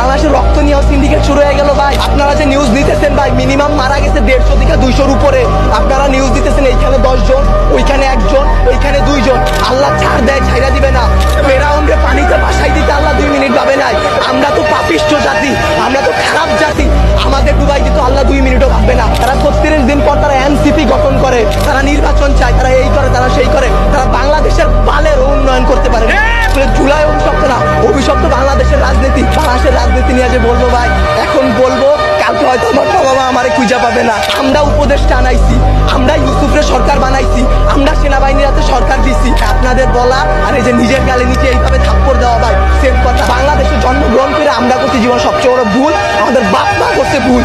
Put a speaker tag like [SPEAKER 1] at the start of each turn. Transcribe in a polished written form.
[SPEAKER 1] বাংলাদেশের রক্ত নিয়েও সিন্ডিকেট শুরু হয়ে গেল ভাই। আপনারা যে নিউজ দিতেছেন ভাই, মিনিমাম মারা গেছে 150 থেকে 200-র উপরে। আপনারা নিউজ দিতেছেন এইখানে 10 জন, ওইখানে 1 জন, ওইখানে 2 জন। আল্লাহ ছাড় দেয়, ছাইরা দিবে না। ফেরাউনকে পানিতে ভাসাই দিতে আল্লাহ 2 মিনিট ভাবে নাই। আমরা তো পাপিষ্ঠ জাতি, আমরা তো খারাপ জাতি, আমাদের ডুবাই দিতে আল্লাহ 2 মিনিটও ভাববে না। তারা 36 দিন পর তারা এনসিপি গঠন করে, তারা নির্বাচন চায়, তারা এই করে, তারা সেই করে। তারা বাংলাদেশের বালের উন্নয়ন করতে পারে না। জুলাই অভিশপ্ত না, অভিশপ্ত বাংলাদেশের রাজনীতি। বাংলাদেশের রাজনীতি নিয়ে যে বলবো ভাই, এখন বলবো, কালকে হয়তো আমার বাবা মা আমারে খুঁজে পাবে না। আমরা উপদেষ্টা আনাইছি, আমরা ইউসুফের সরকার বানাইছি, আমরা সেনাবাহিনীর হাতে সরকার দিছি। আপনাদের বলা আর এই যে নিজের গালে নিচে এইভাবে থাপ্পড় দেওয়া ভাই, সেম কথা। বাংলাদেশে জন্মগ্রহণ করে আমরা করছি জীবন সবচেয়ে বড় ভুল, আমাদের বাপ মা করছে ভুল।